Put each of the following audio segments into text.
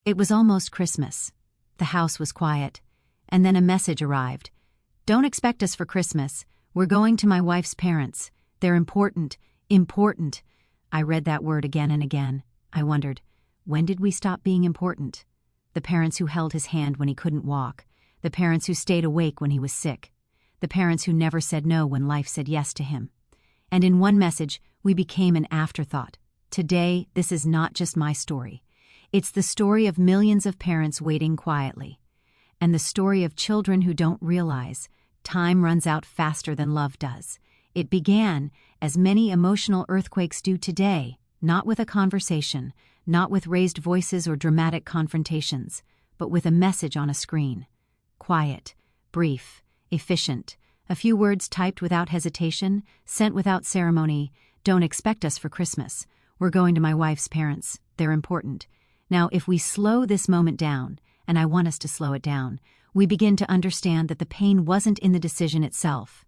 It was almost Christmas. The house was quiet. And then a message arrived. "Don't expect us for Christmas. We're going to my wife's parents. They're important. Important." I read that word again and again. I wondered, when did we stop being important? The parents who held his hand when he couldn't walk. The parents who stayed awake when he was sick. The parents who never said no when life said yes to him. And in one message, we became an afterthought. Today, this is not just my story. It's the story of millions of parents waiting quietly. And the story of children who don't realize time runs out faster than love does. It began, as many emotional earthquakes do today, not with a conversation, not with raised voices or dramatic confrontations, but with a message on a screen. Quiet, brief, efficient, a few words typed without hesitation, sent without ceremony. "Don't expect us for Christmas. We're going to my wife's parents. They're important." Now, if we slow this moment down, and I want us to slow it down, we begin to understand that the pain wasn't in the decision itself.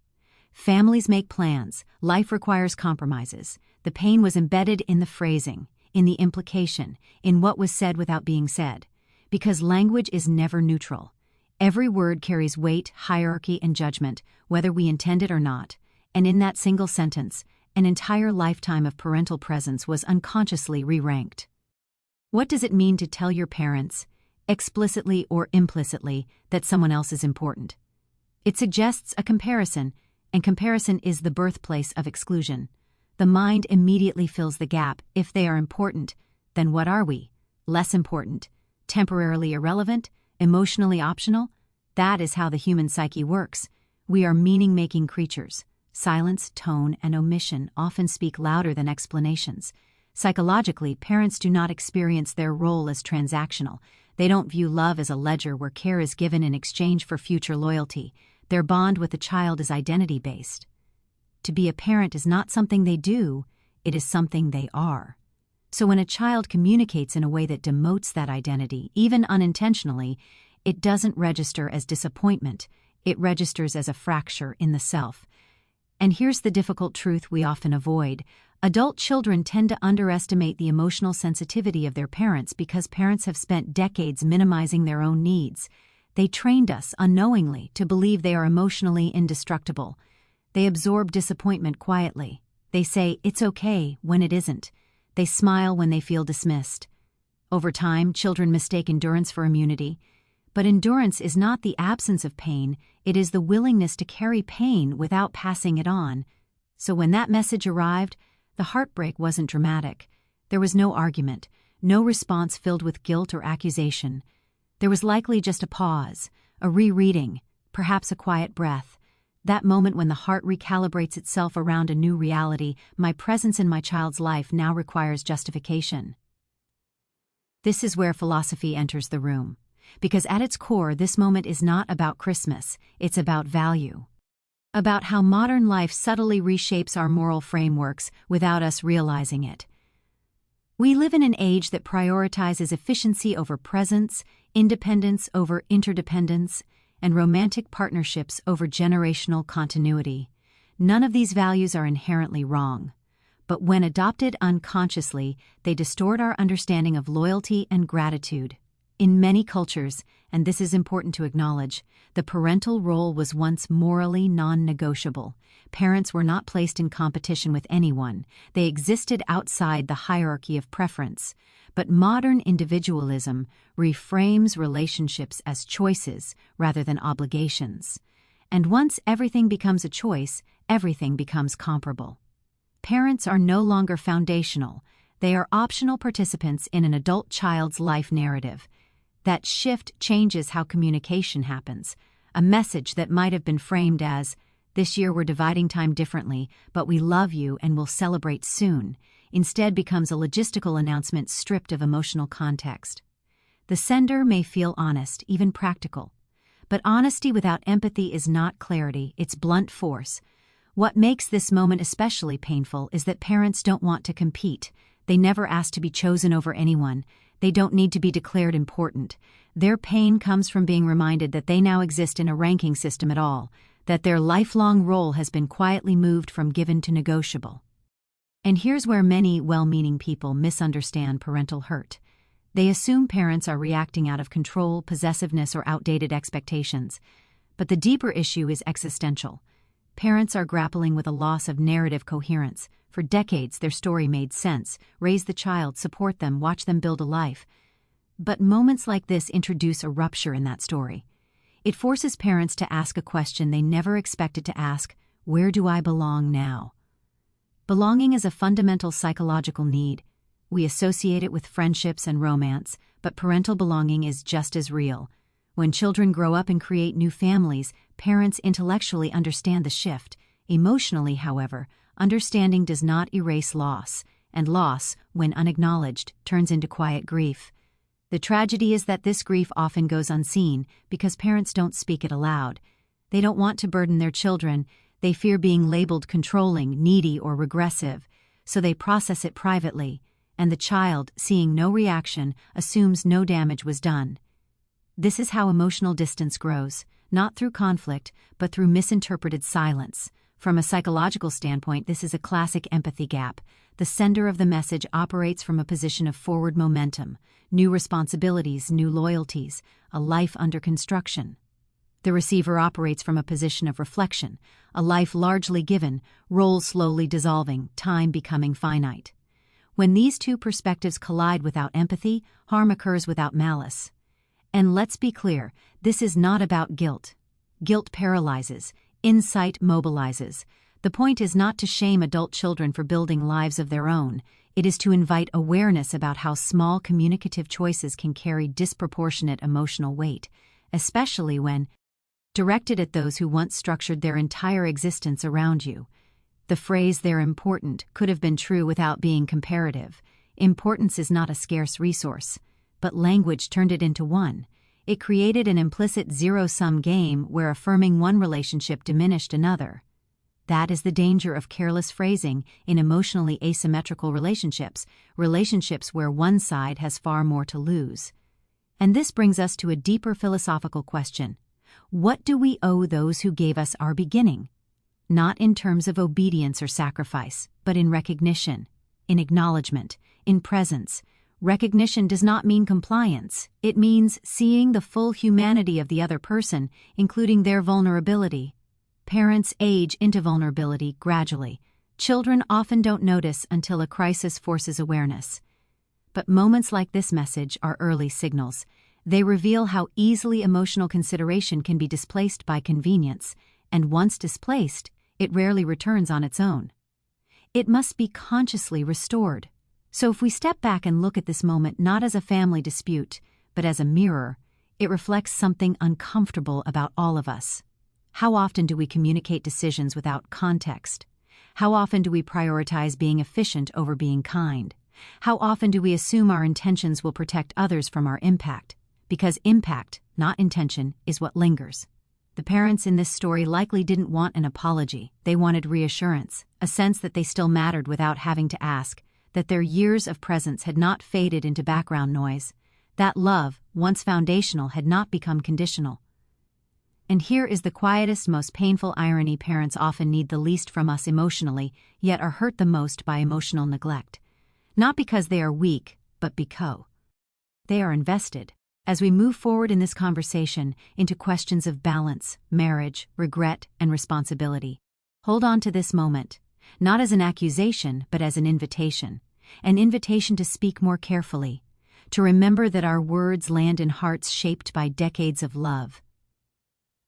Families make plans. Life requires compromises. The pain was embedded in the phrasing, in the implication, in what was said without being said. Because language is never neutral. Every word carries weight, hierarchy, and judgment, whether we intend it or not. And in that single sentence, an entire lifetime of parental presence was unconsciously re-ranked. What does it mean to tell your parents, explicitly or implicitly, that someone else is important? It suggests a comparison, and comparison is the birthplace of exclusion. The mind immediately fills the gap. If they are important, then what are we? Less important? Temporarily irrelevant? Emotionally optional? That is how the human psyche works. We are meaning-making creatures. Silence, tone, and omission often speak louder than explanations. Psychologically, parents do not experience their role as transactional. They don't view love as a ledger where care is given in exchange for future loyalty. Their bond with the child is identity-based. To be a parent is not something they do, it is something they are. So when a child communicates in a way that demotes that identity, even unintentionally, it doesn't register as disappointment, it registers as a fracture in the self. And here's the difficult truth we often avoid. Adult children tend to underestimate the emotional sensitivity of their parents because parents have spent decades minimizing their own needs. They trained us, unknowingly, to believe they are emotionally indestructible. They absorb disappointment quietly. They say, "It's okay," when it isn't. They smile when they feel dismissed. Over time, children mistake endurance for immunity. But endurance is not the absence of pain, it is the willingness to carry pain without passing it on. So when that message arrived, the heartbreak wasn't dramatic. There was no argument, no response filled with guilt or accusation. There was likely just a pause, a rereading, perhaps a quiet breath. That moment when the heart recalibrates itself around a new reality. My presence in my child's life now requires justification. This is where philosophy enters the room. Because at its core, this moment is not about Christmas, it's about value. About how modern life subtly reshapes our moral frameworks without us realizing it. We live in an age that prioritizes efficiency over presence, independence over interdependence, and romantic partnerships over generational continuity. None of these values are inherently wrong. But when adopted unconsciously, they distort our understanding of loyalty and gratitude. In many cultures, and this is important to acknowledge, the parental role was once morally non-negotiable. Parents were not placed in competition with anyone. They existed outside the hierarchy of preference. But modern individualism reframes relationships as choices rather than obligations. And once everything becomes a choice, everything becomes comparable. Parents are no longer foundational. They are optional participants in an adult child's life narrative. That shift changes how communication happens. A message that might have been framed as, "This year we're dividing time differently, but we love you and will celebrate soon," instead becomes a logistical announcement stripped of emotional context. The sender may feel honest, even practical. But honesty without empathy is not clarity, it's blunt force. What makes this moment especially painful is that parents don't want to compete. They never ask to be chosen over anyone. They don't need to be declared important. Their pain comes from being reminded that they now exist in a ranking system at all, that their lifelong role has been quietly moved from given to negotiable. And here's where many well-meaning people misunderstand parental hurt. They assume parents are reacting out of control, possessiveness, or outdated expectations. But the deeper issue is existential. Parents are grappling with a loss of narrative coherence. For decades, their story made sense: raise the child, support them, watch them build a life. But moments like this introduce a rupture in that story. It forces parents to ask a question they never expected to ask: where do I belong now? Belonging is a fundamental psychological need. We associate it with friendships and romance, but parental belonging is just as real. When children grow up and create new families, parents intellectually understand the shift. Emotionally, however, understanding does not erase loss, and loss, when unacknowledged, turns into quiet grief. The tragedy is that this grief often goes unseen because parents don't speak it aloud. They don't want to burden their children. They fear being labeled controlling, needy, or regressive, so they process it privately, and the child, seeing no reaction, assumes no damage was done. This is how emotional distance grows, not through conflict, but through misinterpreted silence. From a psychological standpoint, this is a classic empathy gap. The sender of the message operates from a position of forward momentum, new responsibilities, new loyalties, a life under construction. The receiver operates from a position of reflection, a life largely given, roles slowly dissolving, time becoming finite. When these two perspectives collide without empathy, harm occurs without malice. And let's be clear, this is not about guilt. Guilt paralyzes, insight mobilizes. The point is not to shame adult children for building lives of their own. It is to invite awareness about how small communicative choices can carry disproportionate emotional weight, especially when directed at those who once structured their entire existence around you. The phrase "they're important" could have been true without being comparative. Importance is not a scarce resource, but language turned it into one. It created an implicit zero-sum game where affirming one relationship diminished another. That is the danger of careless phrasing in emotionally asymmetrical relationships, relationships where one side has far more to lose. And this brings us to a deeper philosophical question. What do we owe those who gave us our beginning? Not in terms of obedience or sacrifice, but in recognition, in acknowledgement, in presence. Recognition does not mean compliance. It means seeing the full humanity of the other person, including their vulnerability. Parents age into vulnerability gradually. Children often don't notice until a crisis forces awareness. But moments like this message are early signals. They reveal how easily emotional consideration can be displaced by convenience, and once displaced, it rarely returns on its own. It must be consciously restored. So if we step back and look at this moment not as a family dispute, but as a mirror, it reflects something uncomfortable about all of us. How often do we communicate decisions without context? How often do we prioritize being efficient over being kind? How often do we assume our intentions will protect others from our impact? Because impact, not intention, is what lingers. The parents in this story likely didn't want an apology. They wanted reassurance, a sense that they still mattered without having to ask, that their years of presence had not faded into background noise, that love, once foundational, had not become conditional. And here is the quietest, most painful irony: parents often need the least from us emotionally, yet are hurt the most by emotional neglect. Not because they are weak, but because they are invested. As we move forward in this conversation into questions of balance, marriage, regret, and responsibility, hold on to this moment, not as an accusation, but as an invitation to speak more carefully, to remember that our words land in hearts shaped by decades of love.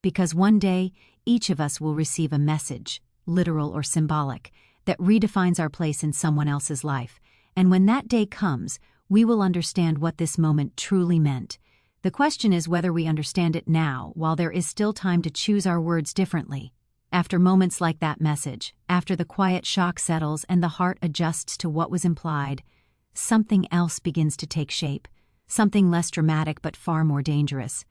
Because one day, each of us will receive a message, literal or symbolic, that redefines our place in someone else's life, and when that day comes, we will understand what this moment truly meant. The question is whether we understand it now, while there is still time to choose our words differently. After moments like that message, after the quiet shock settles and the heart adjusts to what was implied, something else begins to take shape, something less dramatic but far more dangerous.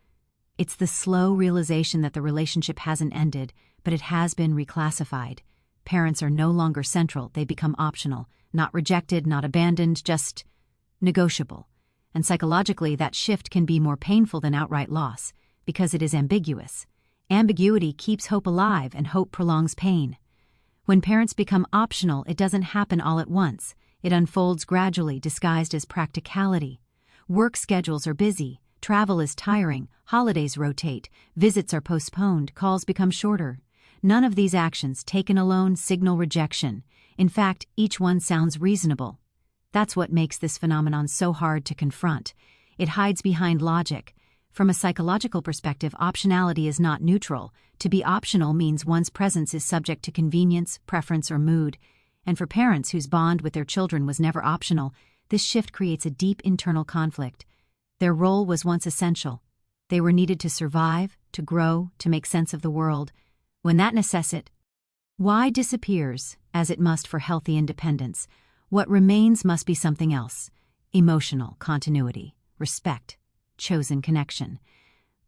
It's the slow realization that the relationship hasn't ended, but it has been reclassified. Parents are no longer central, they become optional, not rejected, not abandoned, just negotiable. And psychologically, that shift can be more painful than outright loss, because it is ambiguous. Ambiguity keeps hope alive, and hope prolongs pain. When parents become optional, it doesn't happen all at once. It unfolds gradually, disguised as practicality. Work schedules are busy, travel is tiring, holidays rotate, visits are postponed, calls become shorter. None of these actions taken alone signal rejection. In fact, each one sounds reasonable. That's what makes this phenomenon so hard to confront. It hides behind logic. From a psychological perspective, optionality is not neutral. To be optional means one's presence is subject to convenience, preference, or mood. And for parents whose bond with their children was never optional, this shift creates a deep internal conflict. Their role was once essential. They were needed to survive, to grow, to make sense of the world. When that why disappears, as it must for healthy independence, what remains must be something else: emotional continuity, respect, chosen connection.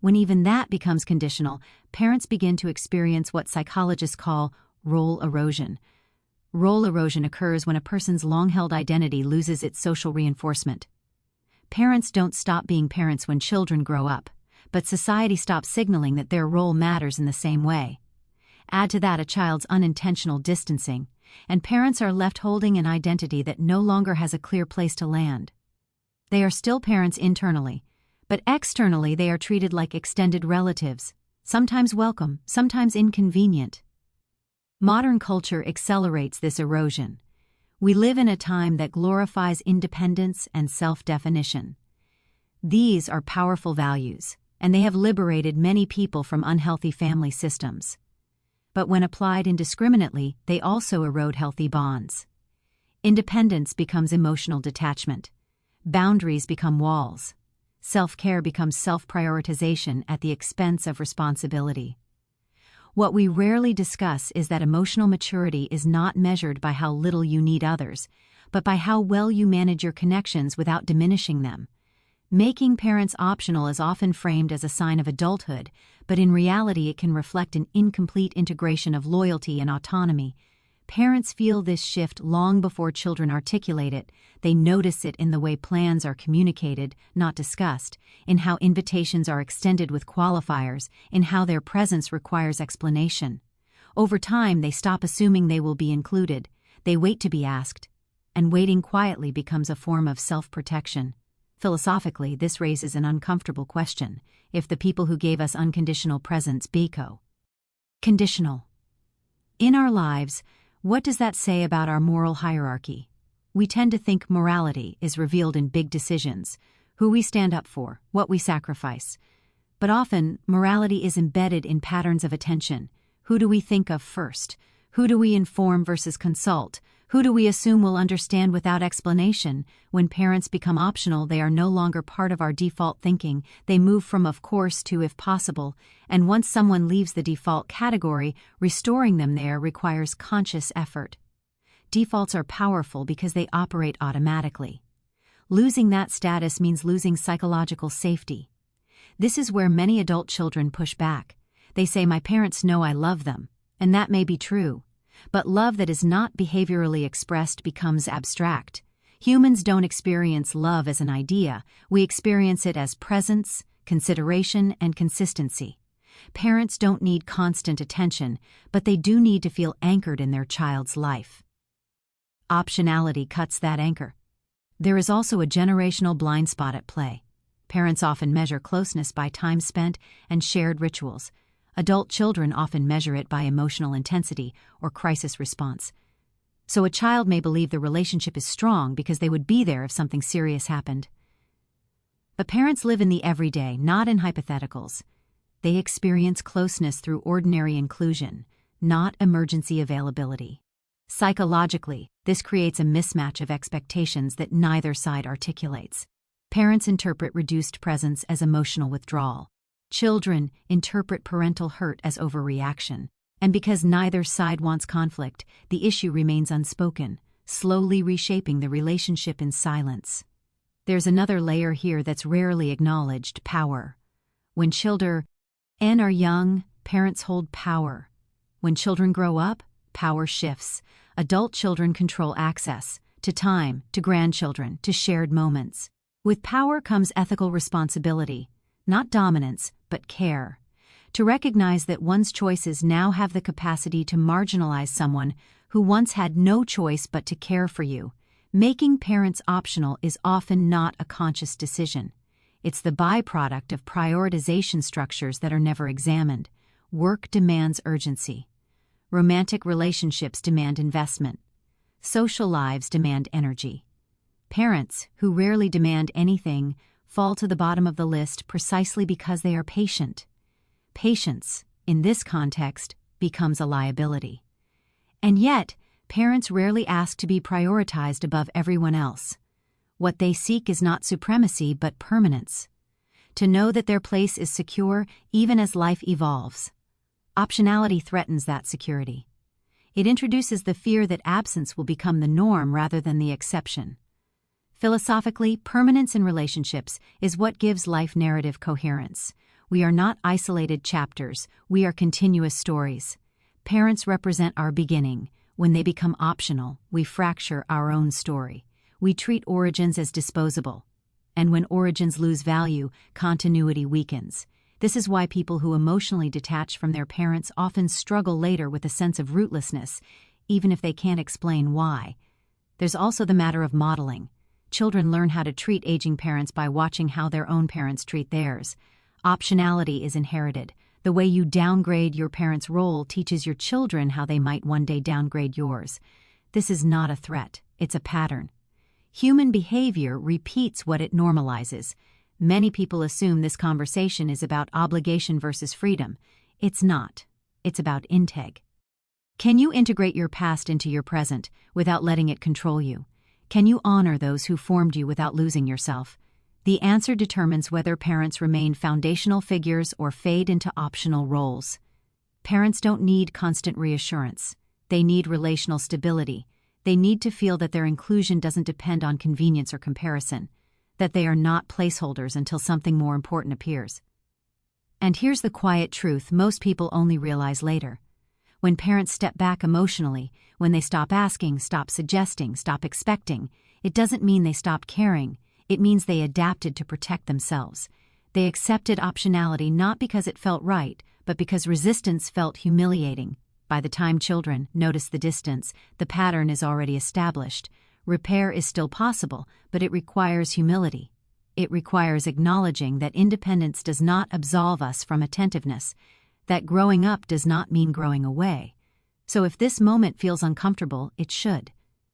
When even that becomes conditional, parents begin to experience what psychologists call role erosion. Role erosion occurs when a person's long-held identity loses its social reinforcement. Parents don't stop being parents when children grow up, but society stops signaling that their role matters in the same way. Add to that a child's unintentional distancing, and parents are left holding an identity that no longer has a clear place to land. They are still parents internally, but externally they are treated like extended relatives, sometimes welcome, sometimes inconvenient. Modern culture accelerates this erosion. We live in a time that glorifies independence and self-definition. These are powerful values, and they have liberated many people from unhealthy family systems. But when applied indiscriminately, they also erode healthy bonds. Independence becomes emotional detachment. Boundaries become walls. Self-care becomes self-prioritization at the expense of responsibility. What we rarely discuss is that emotional maturity is not measured by how little you need others, but by how well you manage your connections without diminishing them. Making parents optional is often framed as a sign of adulthood, but in reality it can reflect an incomplete integration of loyalty and autonomy. Parents feel this shift long before children articulate it. They notice it in the way plans are communicated, not discussed, in how invitations are extended with qualifiers, in how their presence requires explanation. Over time, they stop assuming they will be included. They wait to be asked, and waiting quietly becomes a form of self-protection. Philosophically, this raises an uncomfortable question: if the people who gave us unconditional presence become conditional in our lives, what does that say about our moral hierarchy? We tend to think morality is revealed in big decisions: who we stand up for, what we sacrifice. But often, morality is embedded in patterns of attention. Who do we think of first? Who do we inform versus consult? Who do we assume will understand without explanation? When parents become optional, they are no longer part of our default thinking. They move from of course to if possible, and once someone leaves the default category, restoring them there requires conscious effort. Defaults are powerful because they operate automatically. Losing that status means losing psychological safety. This is where many adult children push back. They say, "My parents know I love them," and that may be true. But love that is not behaviorally expressed becomes abstract. Humans don't experience love as an idea. We experience it as presence, consideration, and consistency. Parents don't need constant attention, but they do need to feel anchored in their child's life. Optionality cuts that anchor. There is also a generational blind spot at play. Parents often measure closeness by time spent and shared rituals. Adult children often measure it by emotional intensity or crisis response. So a child may believe the relationship is strong because they would be there if something serious happened. But parents live in the everyday, not in hypotheticals. They experience closeness through ordinary inclusion, not emergency availability. Psychologically, this creates a mismatch of expectations that neither side articulates. Parents interpret reduced presence as emotional withdrawal. Children interpret parental hurt as overreaction. And because neither side wants conflict, the issue remains unspoken, slowly reshaping the relationship in silence. There's another layer here that's rarely acknowledged: power. When children are young, parents hold power. When children grow up, power shifts. Adult children control access to time, to grandchildren, to shared moments. With power comes ethical responsibility, not dominance, but care. To recognize that one's choices now have the capacity to marginalize someone who once had no choice but to care for you Making parents optional is often not a conscious decision. It's the byproduct of prioritization structures that are never examined. Work demands urgency. Romantic relationships demand investment. Social lives demand energy. Parents, who rarely demand anything, fall to the bottom of the list precisely because they are patient. Patience, in this context, becomes a liability. And yet, parents rarely ask to be prioritized above everyone else. What they seek is not supremacy but permanence. To know that their place is secure even as life evolves. Optionality threatens that security. It introduces the fear that absence will become the norm rather than the exception. Philosophically, permanence in relationships is what gives life narrative coherence. We are not isolated chapters, we are continuous stories. Parents represent our beginning. When they become optional, we fracture our own story. We treat origins as disposable. And when origins lose value, continuity weakens. This is why people who emotionally detach from their parents often struggle later with a sense of rootlessness, even if they can't explain why. There's also the matter of modeling. Children learn how to treat aging parents by watching how their own parents treat theirs. Optionality is inherited. The way you downgrade your parents' role teaches your children how they might one day downgrade yours. This is not a threat, it's a pattern. Human behavior repeats what it normalizes. Many people assume this conversation is about obligation versus freedom. It's not. It's about integ. Can you integrate your past into your present without letting it control you? Can you honor those who formed you without losing yourself? The answer determines whether parents remain foundational figures or fade into optional roles. Parents don't need constant reassurance. They need relational stability. They need to feel that their inclusion doesn't depend on convenience or comparison, that they are not placeholders until something more important appears. And here's the quiet truth most people only realize later. When parents step back emotionally, when they stop asking, stop suggesting, stop expecting, it doesn't mean they stopped caring. It means they adapted to protect themselves. They accepted optionality not because it felt right, but because resistance felt humiliating. By the time children notice the distance, the pattern is already established. Repair is still possible, but it requires humility. It requires acknowledging that independence does not absolve us from attentiveness, that growing up does not mean growing away. So if this moment feels uncomfortable, it should.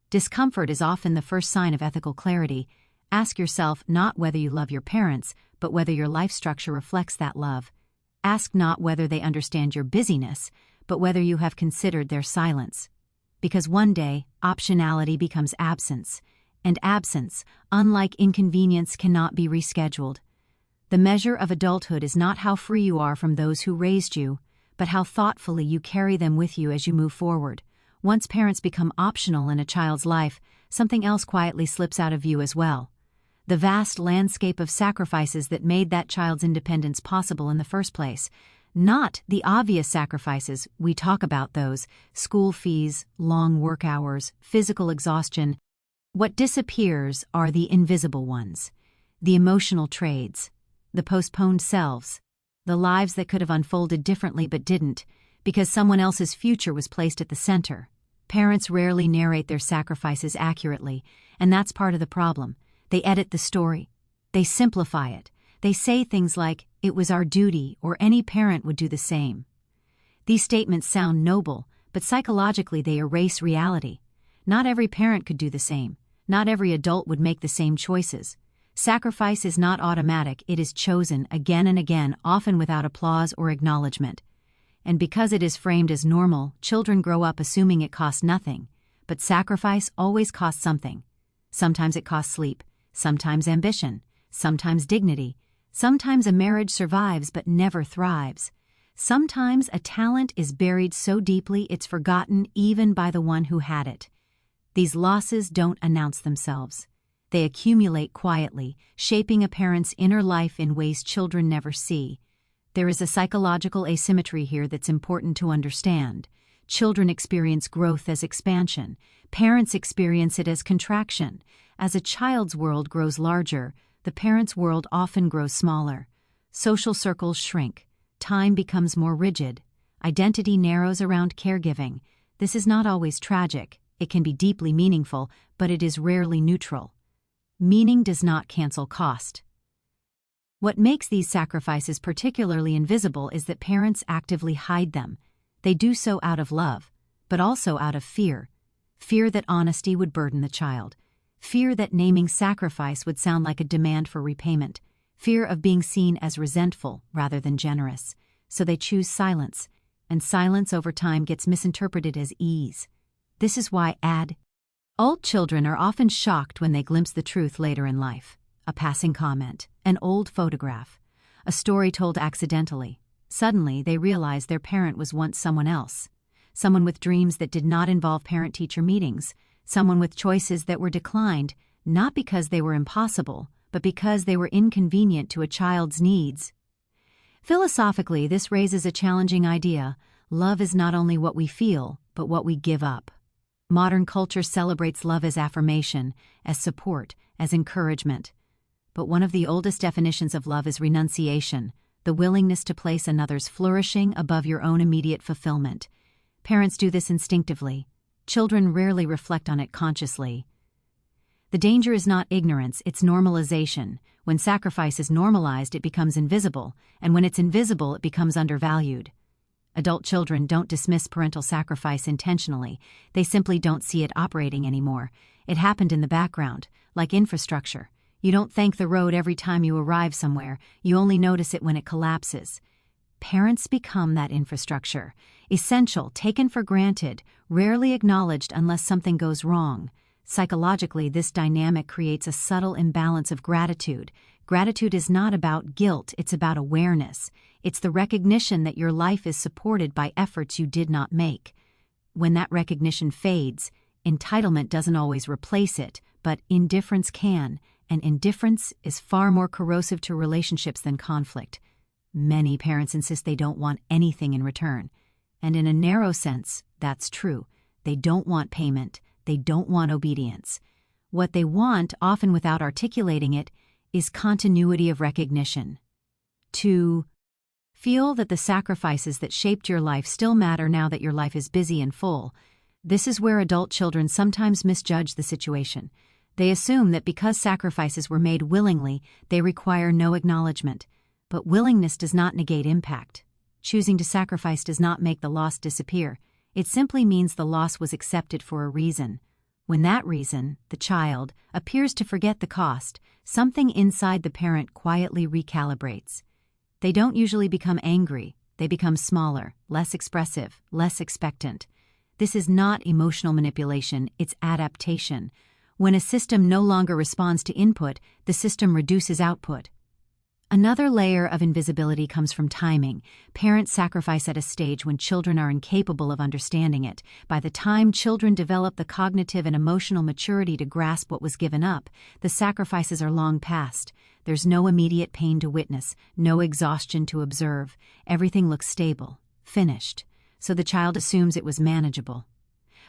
Discomfort is often the first sign of ethical clarity. Ask yourself not whether you love your parents, but whether your life structure reflects that love. Ask not whether they understand your busyness, but whether you have considered their silence. Because one day, optionality becomes absence, and absence, unlike inconvenience, cannot be rescheduled. The measure of adulthood is not how free you are from those who raised you, but how thoughtfully you carry them with you as you move forward. Once parents become optional in a child's life, something else quietly slips out of view as well. The vast landscape of sacrifices that made that child's independence possible in the first place. Not the obvious sacrifices, we talk about those: school fees, long work hours, physical exhaustion. What disappears are the invisible ones, the emotional trades, the postponed selves, the lives that could have unfolded differently but didn't, because someone else's future was placed at the center. Parents rarely narrate their sacrifices accurately, and that's part of the problem. They edit the story. They simplify it. They say things like, "It was our duty," or "any parent would do the same." These statements sound noble, but psychologically they erase reality. Not every parent could do the same. Not every adult would make the same choices. Sacrifice is not automatic, it is chosen again and again, often without applause or acknowledgement. And because it is framed as normal, children grow up assuming it costs nothing. But sacrifice always costs something. Sometimes it costs sleep, sometimes ambition, sometimes dignity, sometimes a marriage survives but never thrives. Sometimes a talent is buried so deeply it's forgotten even by the one who had it. These losses don't announce themselves. They accumulate quietly, shaping a parent's inner life in ways children never see. There is a psychological asymmetry here that's important to understand. Children experience growth as expansion. Parents experience it as contraction. As a child's world grows larger, the parent's world often grows smaller. Social circles shrink. Time becomes more rigid. Identity narrows around caregiving. This is not always tragic. It can be deeply meaningful, but it is rarely neutral. Meaning does not cancel cost. What makes these sacrifices particularly invisible is that parents actively hide them. They do so out of love, but also out of fear. Fear that honesty would burden the child. Fear that naming sacrifice would sound like a demand for repayment. Fear of being seen as resentful rather than generous. So they choose silence, and silence over time gets misinterpreted as ease. This is why adult children are often shocked when they glimpse the truth later in life. A passing comment, an old photograph, a story told accidentally. Suddenly, they realize their parent was once someone else. Someone with dreams that did not involve parent-teacher meetings. Someone with choices that were declined, not because they were impossible, but because they were inconvenient to a child's needs. Philosophically, this raises a challenging idea. Love is not only what we feel, but what we give up. Modern culture celebrates love as affirmation, as support, as encouragement. But one of the oldest definitions of love is renunciation, the willingness to place another's flourishing above your own immediate fulfillment. Parents do this instinctively. Children rarely reflect on it consciously. The danger is not ignorance, it's normalization. When sacrifice is normalized, it becomes invisible, and when it's invisible, it becomes undervalued. Adult children don't dismiss parental sacrifice intentionally. They simply don't see it operating anymore. It happened in the background, like infrastructure. You don't thank the road every time you arrive somewhere. You only notice it when it collapses. Parents become that infrastructure. Essential, taken for granted, rarely acknowledged unless something goes wrong. Psychologically, this dynamic creates a subtle imbalance of gratitude. Gratitude is not about guilt, it's about awareness. It's the recognition that your life is supported by efforts you did not make. When that recognition fades, entitlement doesn't always replace it, but indifference can, and indifference is far more corrosive to relationships than conflict. Many parents insist they don't want anything in return. And in a narrow sense, that's true. They don't want payment. They don't want obedience. What they want, often without articulating it, is continuity of recognition. To feel that the sacrifices that shaped your life still matter now that your life is busy and full. This is where adult children sometimes misjudge the situation. They assume that because sacrifices were made willingly, they require no acknowledgement. But willingness does not negate impact. Choosing to sacrifice does not make the loss disappear. It simply means the loss was accepted for a reason. When that reason, the child, appears to forget the cost, something inside the parent quietly recalibrates. They don't usually become angry. They become smaller, less expressive, less expectant. This is not emotional manipulation, it's adaptation. When a system no longer responds to input, the system reduces output. Another layer of invisibility comes from timing. Parents sacrifice at a stage when children are incapable of understanding it. By the time children develop the cognitive and emotional maturity to grasp what was given up, the sacrifices are long past. There's no immediate pain to witness, no exhaustion to observe. Everything looks stable, finished, so the child assumes it was manageable.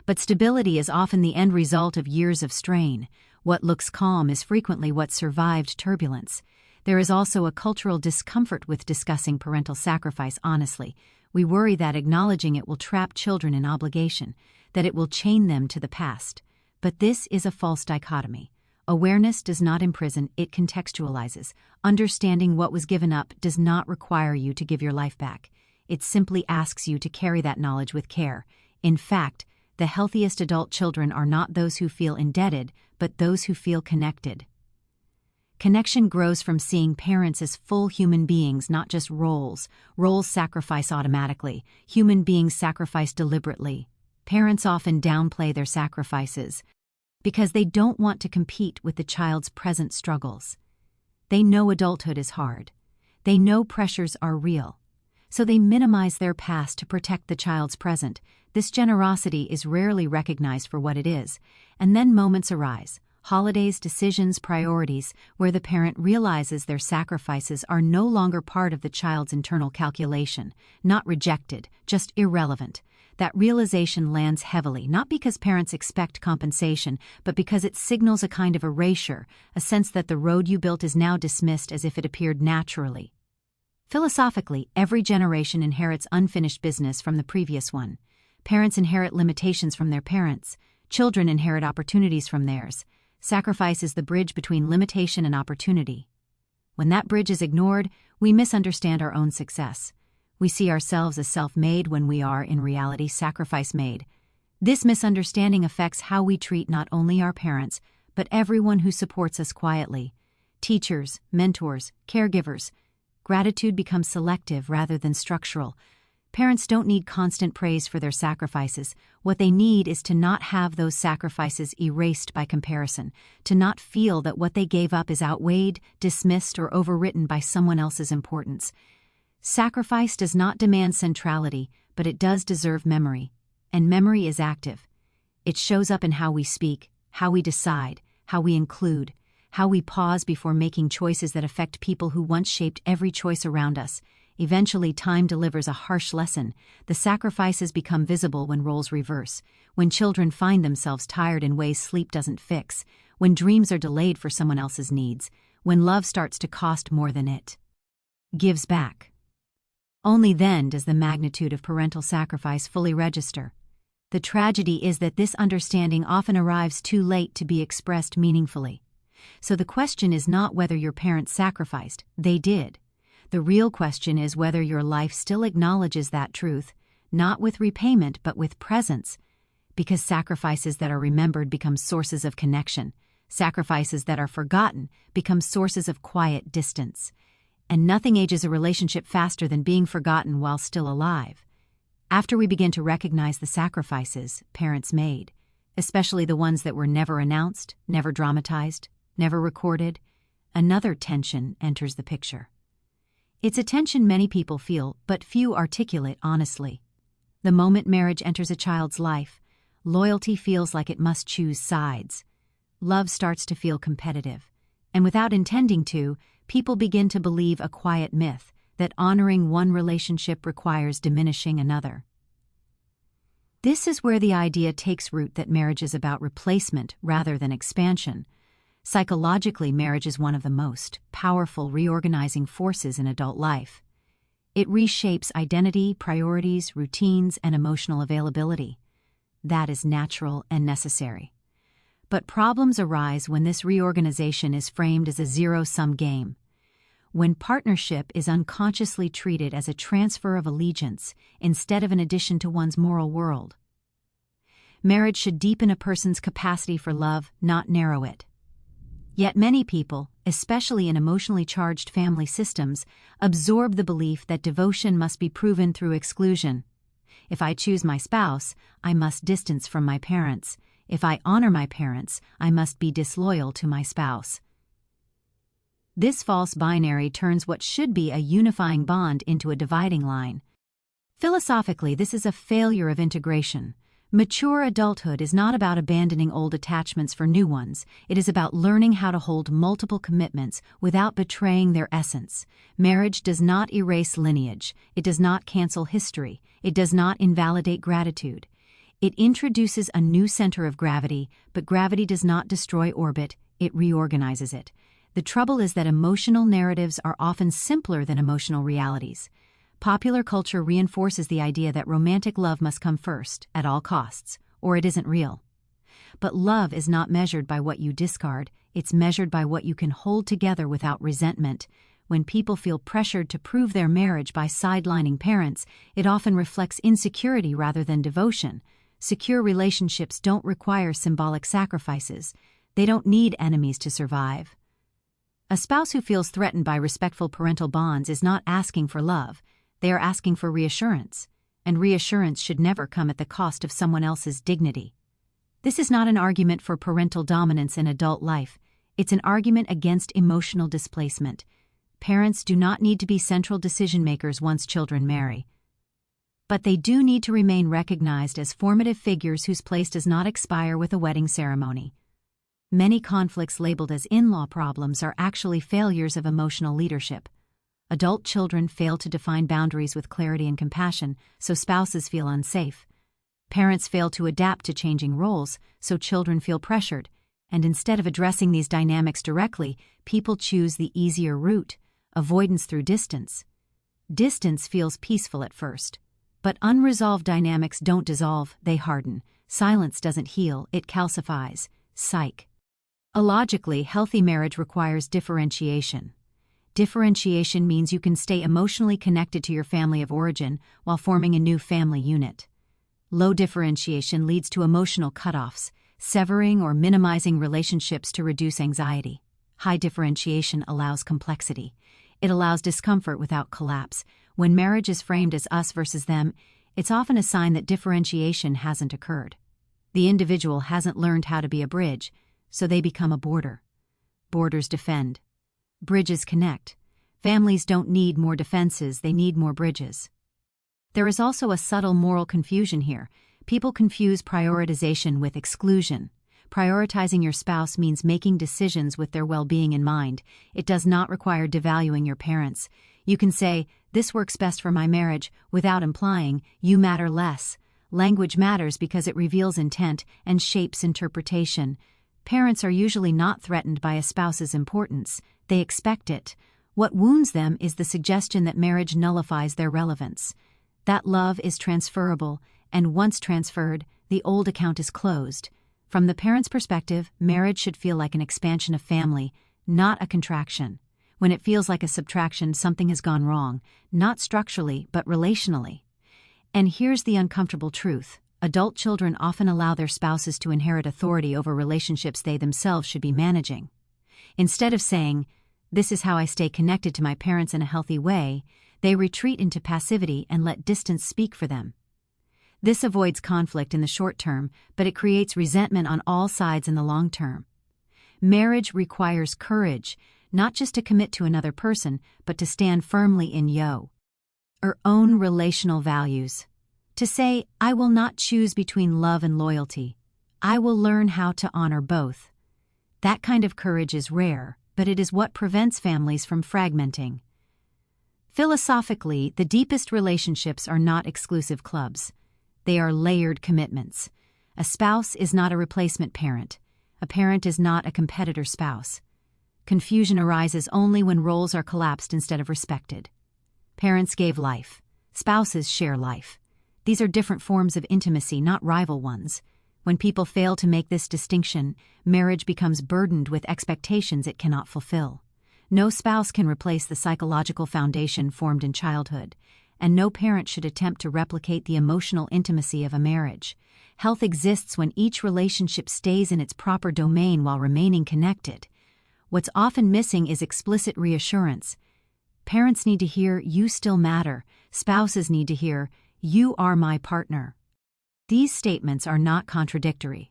But stability is often the end result of years of strain. What looks calm is frequently what survived turbulence. There is also a cultural discomfort with discussing parental sacrifice honestly. We worry that acknowledging it will trap children in obligation, that it will chain them to the past. But this is a false dichotomy. Awareness does not imprison, it contextualizes. Understanding what was given up does not require you to give your life back. It simply asks you to carry that knowledge with care. In fact, the healthiest adult children are not those who feel indebted, but those who feel connected. Connection grows from seeing parents as full human beings, not just roles. Roles sacrifice automatically. Human beings sacrifice deliberately. Parents often downplay their sacrifices because they don't want to compete with the child's present struggles. They know adulthood is hard. They know pressures are real. So they minimize their past to protect the child's present. This generosity is rarely recognized for what it is. And then moments arise. Holidays, decisions, priorities, where the parent realizes their sacrifices are no longer part of the child's internal calculation, not rejected, just irrelevant. That realization lands heavily, not because parents expect compensation, but because it signals a kind of erasure, a sense that the road you built is now dismissed as if it appeared naturally. Philosophically, every generation inherits unfinished business from the previous one. Parents inherit limitations from their parents. Children inherit opportunities from theirs. Sacrifice is the bridge between limitation and opportunity. When that bridge is ignored, we misunderstand our own success. We see ourselves as self-made when we are, in reality, sacrifice-made. This misunderstanding affects how we treat not only our parents, but everyone who supports us quietly. Teachers, mentors, caregivers. Gratitude becomes selective rather than structural. Parents don't need constant praise for their sacrifices. What they need is to not have those sacrifices erased by comparison, to not feel that what they gave up is outweighed, dismissed, or overwritten by someone else's importance. Sacrifice does not demand centrality, but it does deserve memory. And memory is active. It shows up in how we speak, how we decide, how we include, how we pause before making choices that affect people who once shaped every choice around us. Eventually, time delivers a harsh lesson. The sacrifices become visible when roles reverse, when children find themselves tired in ways sleep doesn't fix, when dreams are delayed for someone else's needs, when love starts to cost more than it gives back. Only then does the magnitude of parental sacrifice fully register. The tragedy is that this understanding often arrives too late to be expressed meaningfully. So the question is not whether your parents sacrificed, they did. The real question is whether your life still acknowledges that truth, not with repayment but with presence. Because sacrifices that are remembered become sources of connection. Sacrifices that are forgotten become sources of quiet distance. And nothing ages a relationship faster than being forgotten while still alive. After we begin to recognize the sacrifices parents made, especially the ones that were never announced, never dramatized, never recorded, another tension enters the picture. It's a tension many people feel, but few articulate honestly. The moment marriage enters a child's life, loyalty feels like it must choose sides. Love starts to feel competitive. And without intending to, people begin to believe a quiet myth that honoring one relationship requires diminishing another. This is where the idea takes root that marriage is about replacement rather than expansion. Psychologically, marriage is one of the most powerful reorganizing forces in adult life. It reshapes identity, priorities, routines, and emotional availability. That is natural and necessary. But problems arise when this reorganization is framed as a zero-sum game. When partnership is unconsciously treated as a transfer of allegiance instead of an addition to one's moral world. Marriage should deepen a person's capacity for love, not narrow it. Yet many people, especially in emotionally charged family systems, absorb the belief that devotion must be proven through exclusion. If I choose my spouse, I must distance from my parents. If I honor my parents, I must be disloyal to my spouse. This false binary turns what should be a unifying bond into a dividing line. Philosophically, this is a failure of integration. Mature adulthood is not about abandoning old attachments for new ones. It is about learning how to hold multiple commitments without betraying their essence. Marriage does not erase lineage. It does not cancel history. It does not invalidate gratitude. It introduces a new center of gravity, but gravity does not destroy orbit. It reorganizes it. The trouble is that emotional narratives are often simpler than emotional realities. Popular culture reinforces the idea that romantic love must come first, at all costs, or it isn't real. But love is not measured by what you discard, it's measured by what you can hold together without resentment. When people feel pressured to prove their marriage by sidelining parents, it often reflects insecurity rather than devotion. Secure relationships don't require symbolic sacrifices. They don't need enemies to survive. A spouse who feels threatened by respectful parental bonds is not asking for love. They are asking for reassurance, and reassurance should never come at the cost of someone else's dignity. This is not an argument for parental dominance in adult life. It's an argument against emotional displacement. Parents do not need to be central decision-makers once children marry. But they do need to remain recognized as formative figures whose place does not expire with a wedding ceremony. Many conflicts labeled as in-law problems are actually failures of emotional leadership. Adult children fail to define boundaries with clarity and compassion, so spouses feel unsafe. Parents fail to adapt to changing roles, so children feel pressured. And instead of addressing these dynamics directly, people choose the easier route, avoidance through distance. Distance feels peaceful at first. But unresolved dynamics don't dissolve, they harden. Silence doesn't heal, it calcifies. Psych. A logically healthy marriage requires differentiation. Differentiation means you can stay emotionally connected to your family of origin while forming a new family unit. Low differentiation leads to emotional cutoffs, severing or minimizing relationships to reduce anxiety. High differentiation allows complexity. It allows discomfort without collapse. When marriage is framed as us versus them, it's often a sign that differentiation hasn't occurred. The individual hasn't learned how to be a bridge, so they become a border. Borders defend. Bridges connect. Families don't need more defenses, they need more bridges. There is also a subtle moral confusion here. People confuse prioritization with exclusion. Prioritizing your spouse means making decisions with their well-being in mind. It does not require devaluing your parents. You can say, "This works best for my marriage," without implying, "You matter less." Language matters because it reveals intent and shapes interpretation. Parents are usually not threatened by a spouse's importance. They expect it. What wounds them is the suggestion that marriage nullifies their relevance. That love is transferable, and once transferred, the old account is closed. From the parent's perspective, marriage should feel like an expansion of family, not a contraction. When it feels like a subtraction, something has gone wrong, not structurally, but relationally. And here's the uncomfortable truth. Adult children often allow their spouses to inherit authority over relationships they themselves should be managing. Instead of saying, "This is how I stay connected to my parents in a healthy way," they retreat into passivity and let distance speak for them. This avoids conflict in the short term, but it creates resentment on all sides in the long term. Marriage requires courage, not just to commit to another person, but to stand firmly in your own relational values. To say, "I will not choose between love and loyalty. I will learn how to honor both." That kind of courage is rare, but it is what prevents families from fragmenting. Philosophically, the deepest relationships are not exclusive clubs. They are layered commitments. A spouse is not a replacement parent. A parent is not a competitor spouse. Confusion arises only when roles are collapsed instead of respected. Parents gave life. Spouses share life. These are different forms of intimacy, not rival ones. When people fail to make this distinction, marriage becomes burdened with expectations it cannot fulfill. No spouse can replace the psychological foundation formed in childhood, and no parent should attempt to replicate the emotional intimacy of a marriage. Health exists when each relationship stays in its proper domain while remaining connected. What's often missing is explicit reassurance. Parents need to hear, "You still matter." Spouses need to hear, "You are my partner." These statements are not contradictory.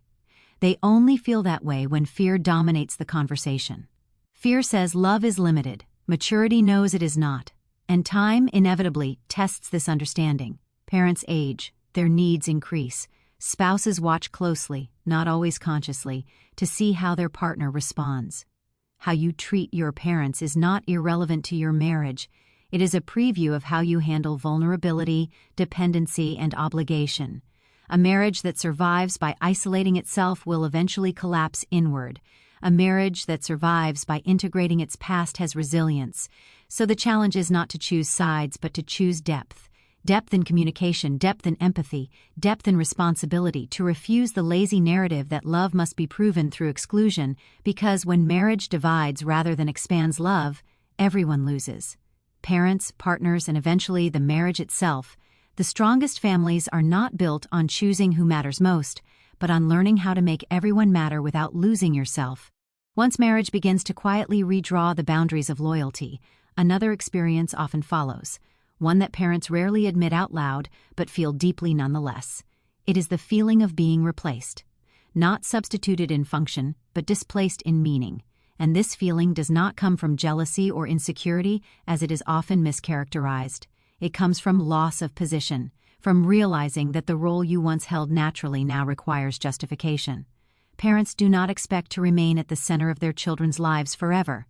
They only feel that way when fear dominates the conversation. Fear says love is limited, maturity knows it is not, and time inevitably tests this understanding. Parents age, their needs increase. Spouses watch closely, not always consciously, to see how their partner responds. How you treat your parents is not irrelevant to your marriage. It is a preview of how you handle vulnerability, dependency, and obligation. A marriage that survives by isolating itself will eventually collapse inward. A marriage that survives by integrating its past has resilience. So the challenge is not to choose sides, but to choose depth. Depth in communication, depth in empathy, depth in responsibility, to refuse the lazy narrative that love must be proven through exclusion, because when marriage divides rather than expands love, everyone loses. Parents, partners, and eventually the marriage itself. The strongest families are not built on choosing who matters most, but on learning how to make everyone matter without losing yourself. Once marriage begins to quietly redraw the boundaries of loyalty, another experience often follows, one that parents rarely admit out loud but feel deeply nonetheless. It is the feeling of being replaced. Not substituted in function, but displaced in meaning. And this feeling does not come from jealousy or insecurity, as it is often mischaracterized. It comes from loss of position, from realizing that the role you once held naturally now requires justification. Parents do not expect to remain at the center of their children's lives forever.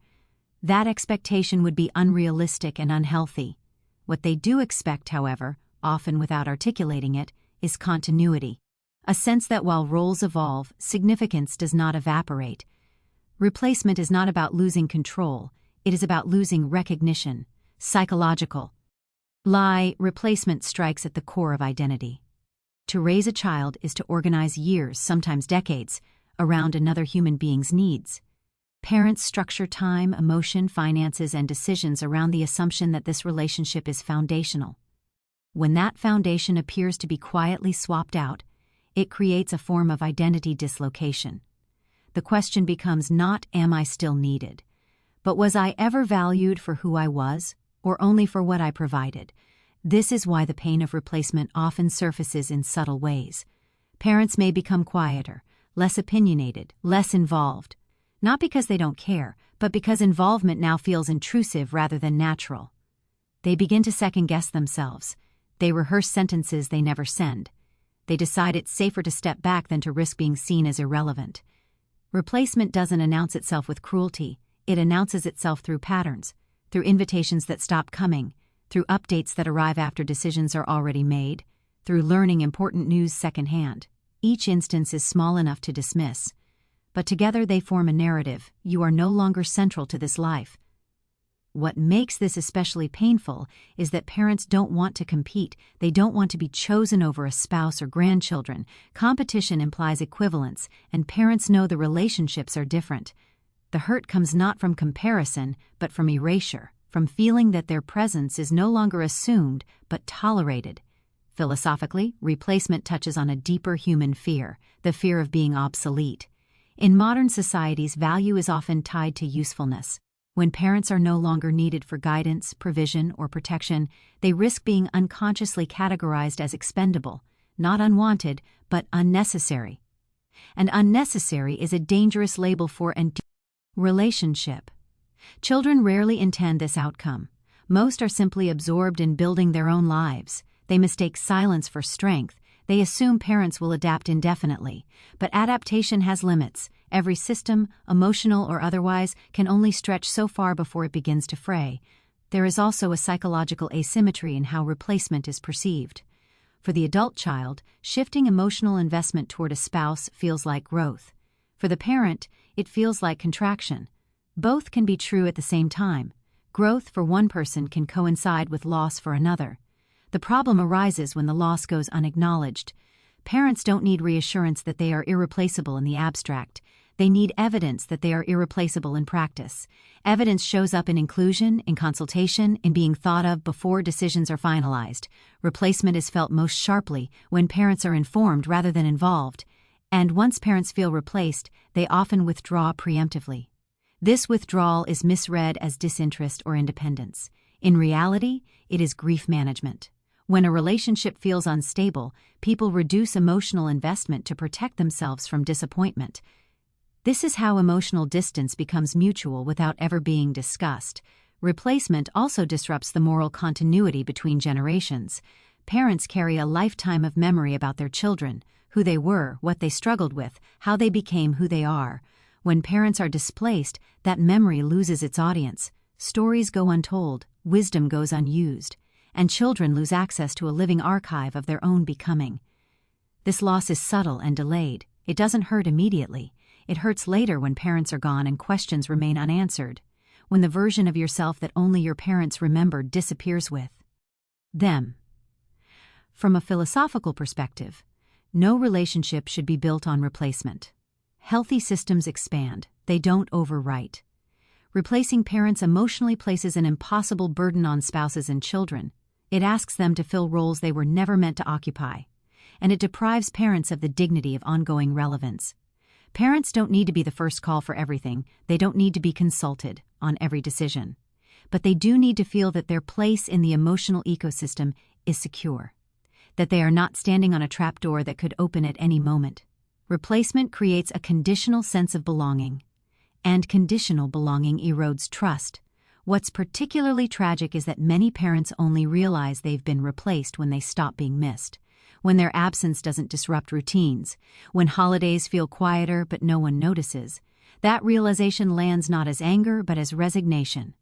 That expectation would be unrealistic and unhealthy. What they do expect, however, often without articulating it, is continuity. A sense that while roles evolve, significance does not evaporate. Replacement is not about losing control, it is about losing recognition. Psychological replacement strikes at the core of identity. To raise a child is to organize years, sometimes decades, around another human being's needs. Parents structure time, emotion, finances, and decisions around the assumption that this relationship is foundational. When that foundation appears to be quietly swapped out, it creates a form of identity dislocation. The question becomes not, am I still needed? But was I ever valued for who I was, or only for what I provided? This is why the pain of replacement often surfaces in subtle ways. Parents may become quieter, less opinionated, less involved. Not because they don't care, but because involvement now feels intrusive rather than natural. They begin to second-guess themselves. They rehearse sentences they never send. They decide it's safer to step back than to risk being seen as irrelevant. Replacement doesn't announce itself with cruelty. It announces itself through patterns, through invitations that stop coming, through updates that arrive after decisions are already made, through learning important news secondhand. Each instance is small enough to dismiss, but together they form a narrative. You are no longer central to this life. What makes this especially painful is that parents don't want to compete. They don't want to be chosen over a spouse or grandchildren. Competition implies equivalence, and parents know the relationships are different. The hurt comes not from comparison, but from erasure, from feeling that their presence is no longer assumed, but tolerated. Philosophically, replacement touches on a deeper human fear, the fear of being obsolete. In modern societies, value is often tied to usefulness. When parents are no longer needed for guidance, provision, or protection, they risk being unconsciously categorized as expendable, not unwanted, but unnecessary. And unnecessary is a dangerous label for a relationship. Children rarely intend this outcome. Most are simply absorbed in building their own lives. They mistake silence for strength. They assume parents will adapt indefinitely. But adaptation has limits. Every system, emotional or otherwise, can only stretch so far before it begins to fray. There is also a psychological asymmetry in how replacement is perceived. For the adult child, shifting emotional investment toward a spouse feels like growth. For the parent, it feels like contraction. Both can be true at the same time. Growth for one person can coincide with loss for another. The problem arises when the loss goes unacknowledged. Parents don't need reassurance that they are irreplaceable in the abstract. They need evidence that they are irreplaceable in practice. Evidence shows up in inclusion, in consultation, in being thought of before decisions are finalized. Replacement is felt most sharply when parents are informed rather than involved. And once parents feel replaced, they often withdraw preemptively. This withdrawal is misread as disinterest or independence. In reality, it is grief management. When a relationship feels unstable, people reduce emotional investment to protect themselves from disappointment. This is how emotional distance becomes mutual without ever being discussed. Replacement also disrupts the moral continuity between generations. Parents carry a lifetime of memory about their children, who they were, what they struggled with, how they became who they are. When parents are displaced, that memory loses its audience. Stories go untold, wisdom goes unused, and children lose access to a living archive of their own becoming. This loss is subtle and delayed. It doesn't hurt immediately. It hurts later when parents are gone and questions remain unanswered, when the version of yourself that only your parents remembered disappears with them. From a philosophical perspective, no relationship should be built on replacement. Healthy systems expand, they don't overwrite. Replacing parents emotionally places an impossible burden on spouses and children. It asks them to fill roles they were never meant to occupy, and it deprives parents of the dignity of ongoing relevance. Parents don't need to be the first call for everything. They don't need to be consulted on every decision. But they do need to feel that their place in the emotional ecosystem is secure, that they are not standing on a trapdoor that could open at any moment. Replacement creates a conditional sense of belonging, and conditional belonging erodes trust. What's particularly tragic is that many parents only realize they've been replaced when they stop being missed, when their absence doesn't disrupt routines, when holidays feel quieter but no one notices. That realization lands not as anger but as resignation.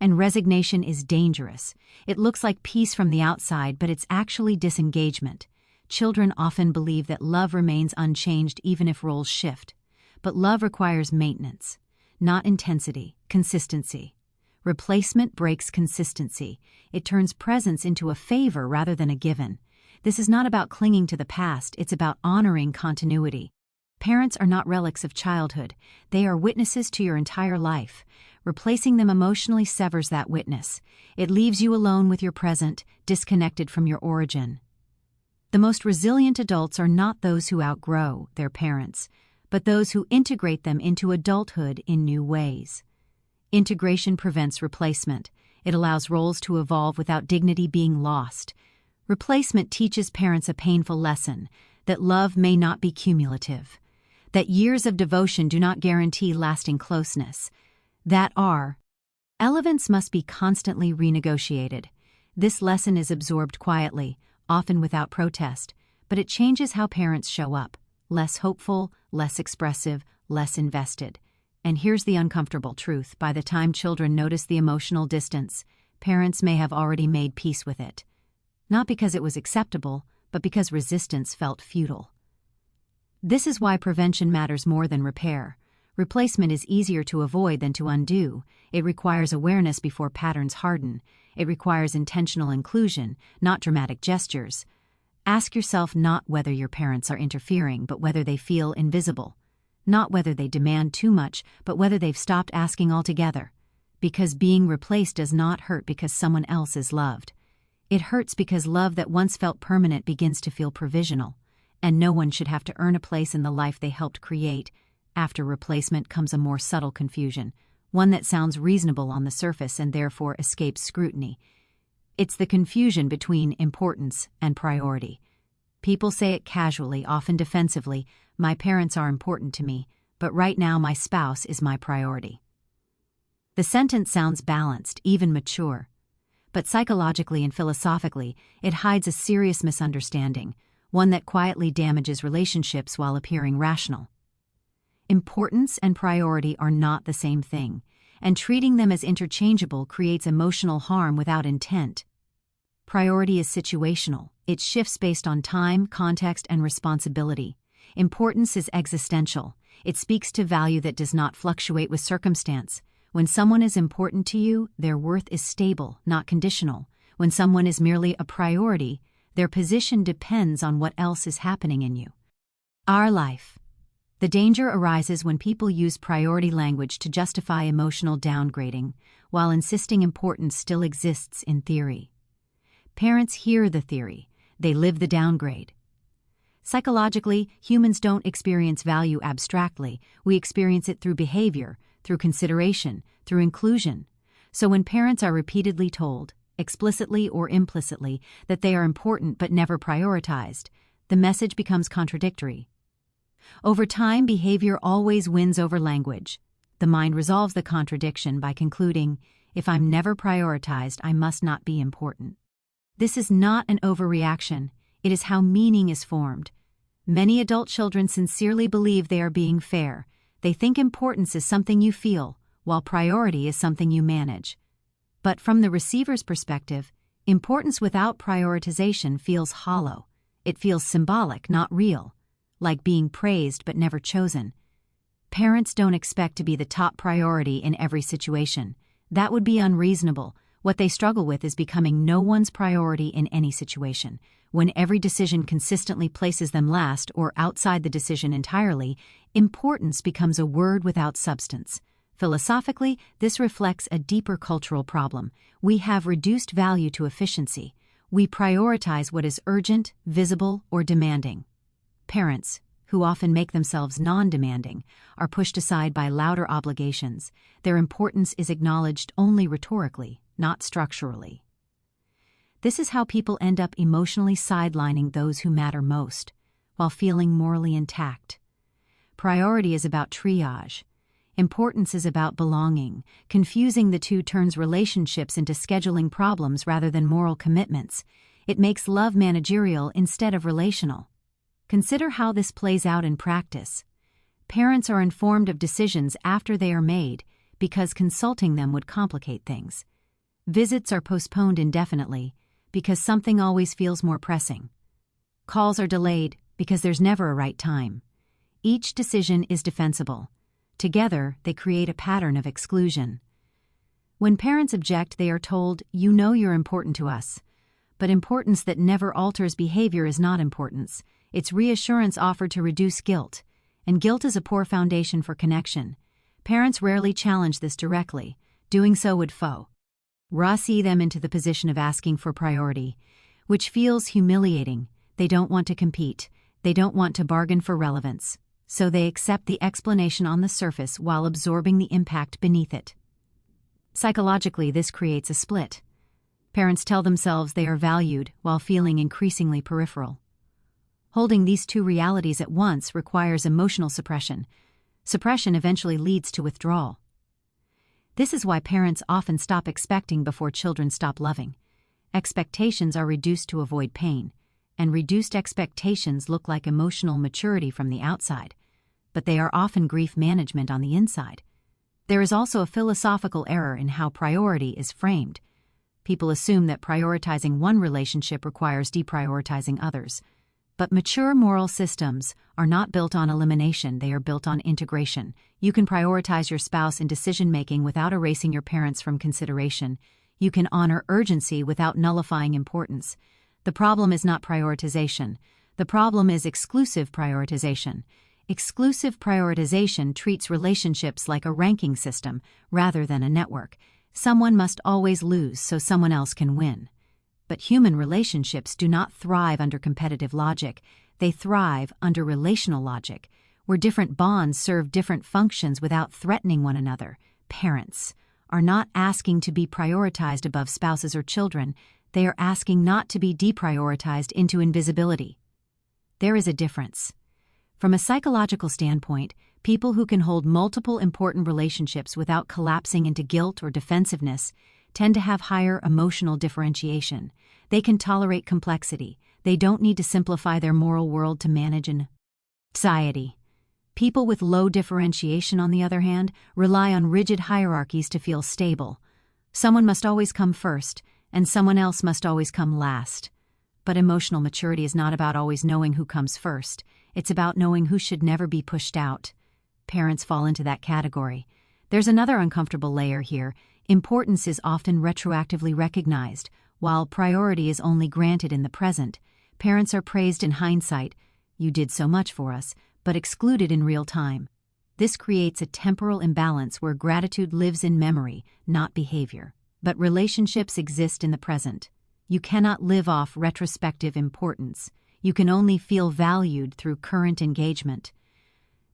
And resignation is dangerous. It looks like peace from the outside, but it's actually disengagement. Children often believe that love remains unchanged even if roles shift. But love requires maintenance, not intensity, consistency. Replacement breaks consistency. It turns presence into a favor rather than a given. This is not about clinging to the past, it's about honoring continuity. Parents are not relics of childhood, they are witnesses to your entire life. Replacing them emotionally severs that witness. It leaves you alone with your present, disconnected from your origin. The most resilient adults are not those who outgrow their parents, but those who integrate them into adulthood in new ways. Integration prevents replacement. It allows roles to evolve without dignity being lost. Replacement teaches parents a painful lesson, that love may not be cumulative, that years of devotion do not guarantee lasting closeness, that elements must be constantly renegotiated. This lesson is absorbed quietly, often without protest, but it changes how parents show up, less hopeful, less expressive, less invested. And here's the uncomfortable truth: by the time children notice the emotional distance, parents may have already made peace with it. Not because it was acceptable, but because resistance felt futile. This is why prevention matters more than repair. Replacement is easier to avoid than to undo. It requires awareness before patterns harden. It requires intentional inclusion, not dramatic gestures. Ask yourself not whether your parents are interfering, but whether they feel invisible. Not whether they demand too much, but whether they've stopped asking altogether. Because being replaced does not hurt because someone else is loved. It hurts because love that once felt permanent begins to feel provisional, and no one should have to earn a place in the life they helped create. After replacement comes a more subtle confusion, one that sounds reasonable on the surface and therefore escapes scrutiny. It's the confusion between importance and priority. People say it casually, often defensively: my parents are important to me, but right now my spouse is my priority. The sentence sounds balanced, even mature. But psychologically and philosophically, it hides a serious misunderstanding, one that quietly damages relationships while appearing rational. Importance and priority are not the same thing, and treating them as interchangeable creates emotional harm without intent. Priority is situational. It shifts based on time, context, and responsibility. Importance is existential. It speaks to value that does not fluctuate with circumstance. When someone is important to you, their worth is stable, not conditional. When someone is merely a priority, their position depends on what else is happening in you. Our life. The danger arises when people use priority language to justify emotional downgrading, while insisting importance still exists in theory. Parents hear the theory, they live the downgrade. Psychologically, humans don't experience value abstractly, we experience it through behavior, through consideration, through inclusion. So when parents are repeatedly told, explicitly or implicitly, that they are important but never prioritized, the message becomes contradictory. Over time, behavior always wins over language. The mind resolves the contradiction by concluding, if I'm never prioritized, I must not be important. This is not an overreaction, it is how meaning is formed. Many adult children sincerely believe they are being fair. They think importance is something you feel, while priority is something you manage. But from the receiver's perspective, importance without prioritization feels hollow. It feels symbolic, not real. Like being praised but never chosen. Parents don't expect to be the top priority in every situation. That would be unreasonable. What they struggle with is becoming no one's priority in any situation. When every decision consistently places them last or outside the decision entirely, importance becomes a word without substance. Philosophically, this reflects a deeper cultural problem. We have reduced value to efficiency. We prioritize what is urgent, visible, or demanding. Parents, who often make themselves non-demanding, are pushed aside by louder obligations. Their importance is acknowledged only rhetorically, not structurally. This is how people end up emotionally sidelining those who matter most, while feeling morally intact. Priority is about triage. Importance is about belonging. Confusing the two turns relationships into scheduling problems rather than moral commitments. It makes love managerial instead of relational. Consider how this plays out in practice. Parents are informed of decisions after they are made because consulting them would complicate things. Visits are postponed indefinitely because something always feels more pressing. Calls are delayed because there's never a right time. Each decision is defensible. Together, they create a pattern of exclusion. When parents object, they are told, "You know you're important to us, But importance that never alters behavior is not importance. It's reassurance offered to reduce guilt. And guilt is a poor foundation for connection. Parents rarely challenge this directly. Doing so would see them into the position of asking for priority, which feels humiliating. They don't want to compete. They don't want to bargain for relevance. So they accept the explanation on the surface while absorbing the impact beneath it. Psychologically, this creates a split. Parents tell themselves they are valued while feeling increasingly peripheral. Holding these two realities at once requires emotional suppression. Suppression eventually leads to withdrawal. This is why parents often stop expecting before children stop loving. Expectations are reduced to avoid pain, and reduced expectations look like emotional maturity from the outside, but they are often grief management on the inside. There is also a philosophical error in how priority is framed. People assume that prioritizing one relationship requires deprioritizing others. But mature moral systems are not built on elimination, they are built on integration. You can prioritize your spouse in decision-making without erasing your parents from consideration. You can honor urgency without nullifying importance. The problem is not prioritization. The problem is exclusive prioritization. Exclusive prioritization treats relationships like a ranking system rather than a network. Someone must always lose so someone else can win. But human relationships do not thrive under competitive logic. They thrive under relational logic, where different bonds serve different functions without threatening one another. Parents are not asking to be prioritized above spouses or children. They are asking not to be deprioritized into invisibility. There is a difference. From a psychological standpoint, people who can hold multiple important relationships without collapsing into guilt or defensiveness tend to have higher emotional differentiation. They can tolerate complexity. They don't need to simplify their moral world to manage an anxiety. People with low differentiation, on the other hand, rely on rigid hierarchies to feel stable. Someone must always come first, and someone else must always come last. But emotional maturity is not about always knowing who comes first. It's about knowing who should never be pushed out. Parents fall into that category. There's another uncomfortable layer here. Importance is often retroactively recognized, while priority is only granted in the present. Parents are praised in hindsight. You did so much for us, but excluded in real time. This creates a temporal imbalance where gratitude lives in memory, not behavior. But relationships exist in the present. You cannot live off retrospective importance. You can only feel valued through current engagement.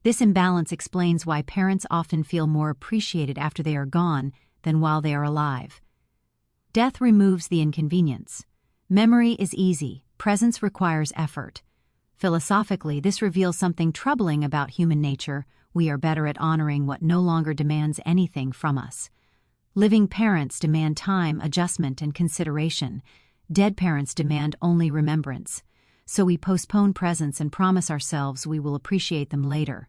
This imbalance explains why parents often feel more appreciated after they are gone than while they are alive. Death removes the inconvenience. Memory is easy. Presence requires effort. Philosophically, this reveals something troubling about human nature. We are better at honoring what no longer demands anything from us. Living parents demand time, adjustment, and consideration. Dead parents demand only remembrance. So we postpone presence and promise ourselves we will appreciate them later.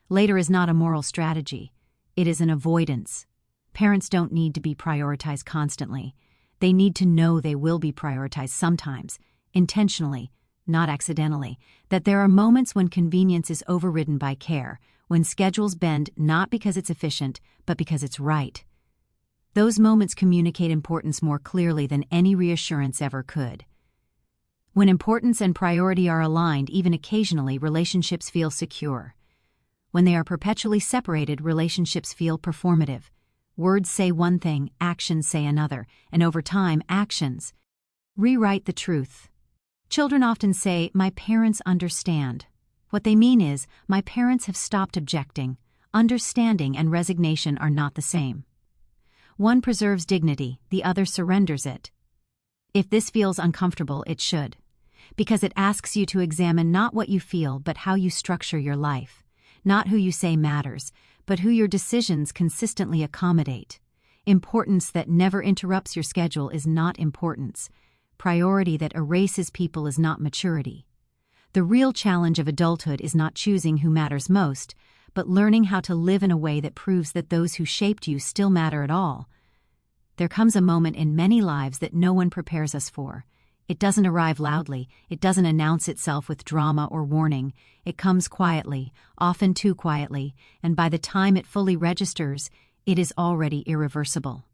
Later is not a moral strategy. It is an avoidance. Parents don't need to be prioritized constantly. They need to know they will be prioritized sometimes, intentionally, not accidentally, that there are moments when convenience is overridden by care, when schedules bend not because it's efficient, but because it's right. Those moments communicate importance more clearly than any reassurance ever could. When importance and priority are aligned, even occasionally, relationships feel secure. When they are perpetually separated, relationships feel performative. Words say one thing, actions say another, and over time, actions rewrite the truth. Children often say, "My parents understand." What they mean is, "My parents have stopped objecting." Understanding and resignation are not the same. One preserves dignity, the other surrenders it. If this feels uncomfortable, it should. Because it asks you to examine not what you feel, but how you structure your life. Not who you say matters, but who your decisions consistently accommodate. Importance that never interrupts your schedule is not importance. Priority that erases people is not maturity. The real challenge of adulthood is not choosing who matters most, but learning how to live in a way that proves that those who shaped you still matter at all. There comes a moment in many lives that no one prepares us for. It doesn't arrive loudly, it doesn't announce itself with drama or warning. It comes quietly, often too quietly, and by the time it fully registers, it is already irreversible.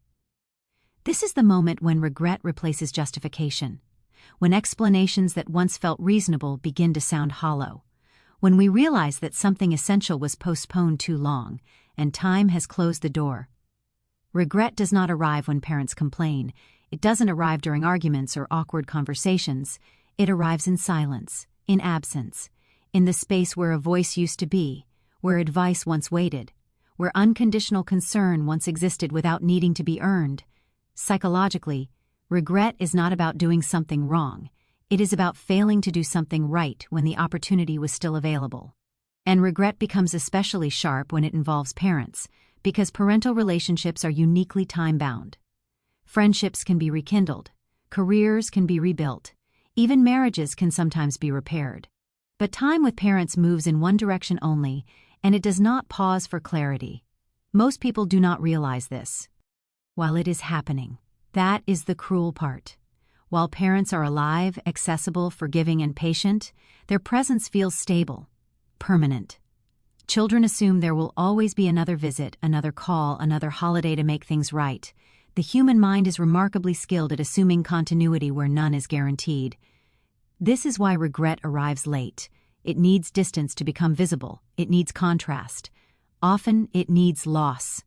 This is the moment when regret replaces justification. when explanations that once felt reasonable begin to sound hollow, when we realize that something essential was postponed too long, and time has closed the door. Regret does not arrive when parents complain. It doesn't arrive during arguments or awkward conversations. It arrives in silence, in absence, in the space where a voice used to be, where advice once waited, where unconditional concern once existed without needing to be earned. Psychologically, regret is not about doing something wrong. It is about failing to do something right when the opportunity was still available. And regret becomes especially sharp when it involves parents, because parental relationships are uniquely time-bound. Friendships can be rekindled, careers can be rebuilt, even marriages can sometimes be repaired. But time with parents moves in one direction only, and it does not pause for clarity. Most people do not realize this. While it is happening, that is the cruel part. While parents are alive, accessible, forgiving, and patient, their presence feels stable, permanent. Children assume there will always be another visit, another call, another holiday to make things right. The human mind is remarkably skilled at assuming continuity where none is guaranteed. This is why regret arrives late. It needs distance to become visible. It needs contrast. Often, it needs loss.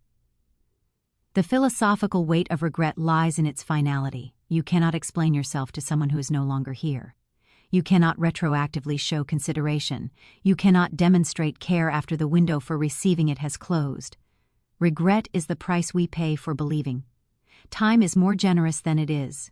The philosophical weight of regret lies in its finality. You cannot explain yourself to someone who is no longer here. You cannot retroactively show consideration. You cannot demonstrate care after the window for receiving it has closed. Regret is the price we pay for believing. Time is more generous than it is.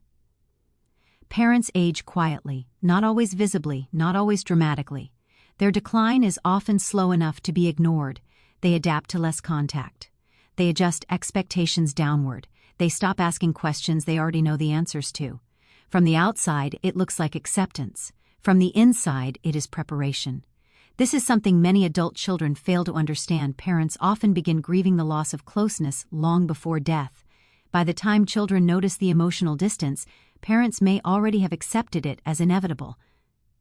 Parents age quietly, not always visibly, not always dramatically. Their decline is often slow enough to be ignored. They adapt to less contact. They adjust expectations downward. They stop asking questions they already know the answers to. From the outside, it looks like acceptance. From the inside, it is preparation. This is something many adult children fail to understand. Parents often begin grieving the loss of closeness long before death. By the time children notice the emotional distance, parents may already have accepted it as inevitable.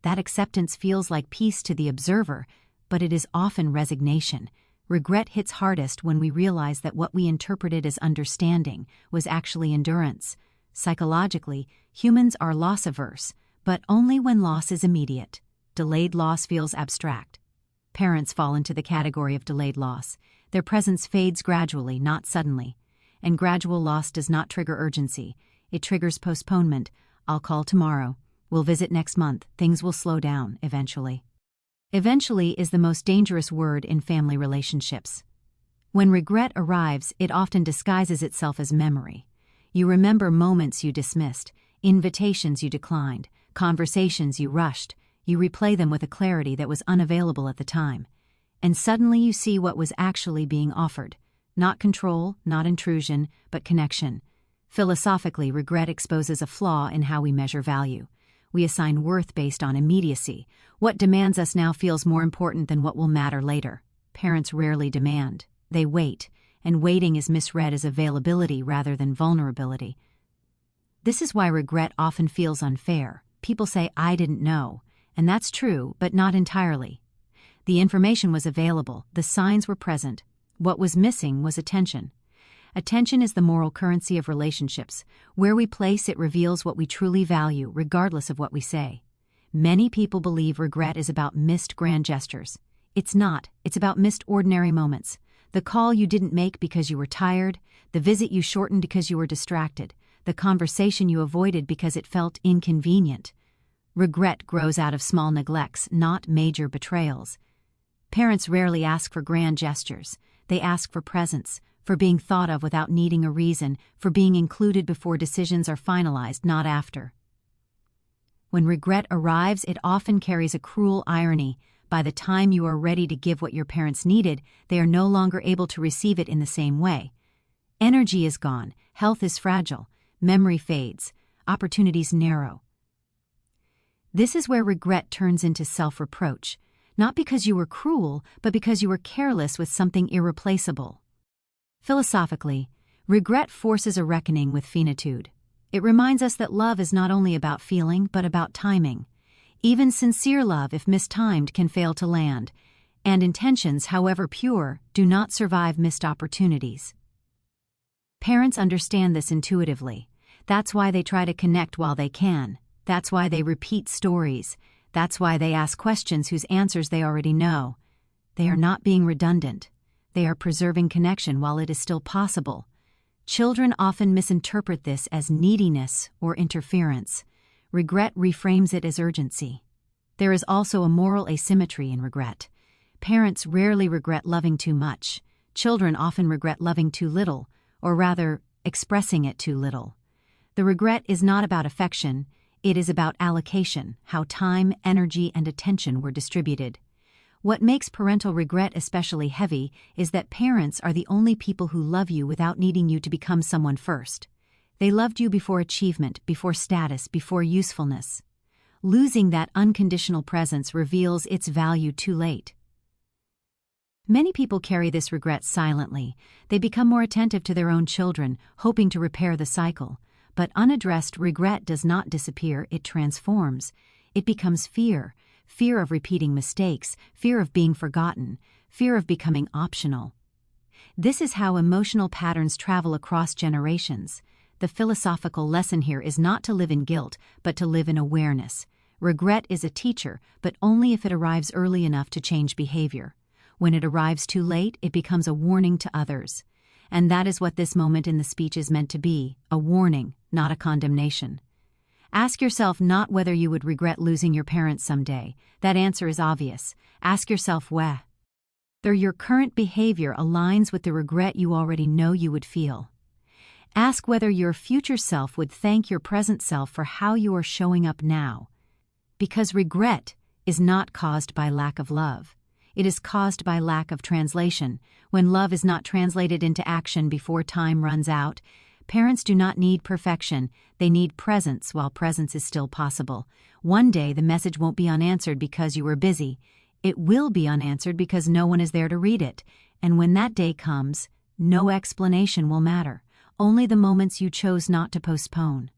That acceptance feels like peace to the observer, but it is often resignation. Regret hits hardest when we realize that what we interpreted as understanding was actually endurance. Psychologically, humans are loss-averse, but only when loss is immediate. Delayed loss feels abstract. Parents fall into the category of delayed loss. Their presence fades gradually, not suddenly. And gradual loss does not trigger urgency. It triggers postponement. I'll call tomorrow. We'll visit next month. Things will slow down, eventually. Eventually is the most dangerous word in family relationships. When regret arrives, it often disguises itself as memory. You remember moments you dismissed, invitations you declined, conversations you rushed. You replay them with a clarity that was unavailable at the time. And suddenly you see what was actually being offered. Not control, not intrusion, but connection. Philosophically, regret exposes a flaw in how we measure value. We assign worth based on immediacy. What demands us now feels more important than what will matter later. Parents rarely demand. They wait, and waiting is misread as availability rather than vulnerability. This is why regret often feels unfair. People say, "I didn't know," and that's true, but not entirely. The information was available, the signs were present. What was missing was attention. Attention is the moral currency of relationships. Where we place it reveals what we truly value, regardless of what we say. Many people believe regret is about missed grand gestures. It's not. It's about missed ordinary moments. The call you didn't make because you were tired, the visit you shortened because you were distracted, the conversation you avoided because it felt inconvenient. Regret grows out of small neglects, not major betrayals. Parents rarely ask for grand gestures. They ask for presence, for being thought of without needing a reason, for being included before decisions are finalized, not after. When regret arrives, it often carries a cruel irony. By the time you are ready to give what your parents needed, they are no longer able to receive it in the same way. Energy is gone, health is fragile, memory fades, opportunities narrow. This is where regret turns into self-reproach, not because you were cruel, but because you were careless with something irreplaceable. Philosophically, regret forces a reckoning with finitude. It reminds us that love is not only about feeling, but about timing. Even sincere love, if mistimed, can fail to land, and intentions, however pure, do not survive missed opportunities. Parents understand this intuitively. That's why they try to connect while they can. That's why they repeat stories. That's why they ask questions whose answers they already know. They are not being redundant. They are preserving connection while it is still possible. Children often misinterpret this as neediness or interference. Regret reframes it as urgency. There is also a moral asymmetry in regret. Parents rarely regret loving too much. Children often regret loving too little, or rather, expressing it too little. The regret is not about affection, it is about allocation, how time, energy, and attention were distributed. What makes parental regret especially heavy is that parents are the only people who love you without needing you to become someone first. They loved you before achievement, before status, before usefulness. Losing that unconditional presence reveals its value too late. Many people carry this regret silently. They become more attentive to their own children, hoping to repair the cycle. But unaddressed regret does not disappear, it transforms. It becomes fear. Fear of repeating mistakes, fear of being forgotten, fear of becoming optional. This is how emotional patterns travel across generations. The philosophical lesson here is not to live in guilt, but to live in awareness. Regret is a teacher, but only if it arrives early enough to change behavior. When it arrives too late, it becomes a warning to others. And that is what this moment in the speech is meant to be, a warning, not a condemnation. Ask yourself not whether you would regret losing your parents someday. That answer is obvious. Ask yourself whether your current behavior aligns with the regret you already know you would feel. Ask whether your future self would thank your present self for how you are showing up now. Because regret is not caused by lack of love. It is caused by lack of translation. When love is not translated into action before time runs out, parents do not need perfection, they need presence while presence is still possible. One day the message won't be unanswered because you were busy. It will be unanswered because no one is there to read it. And when that day comes, no explanation will matter, only the moments you chose not to postpone.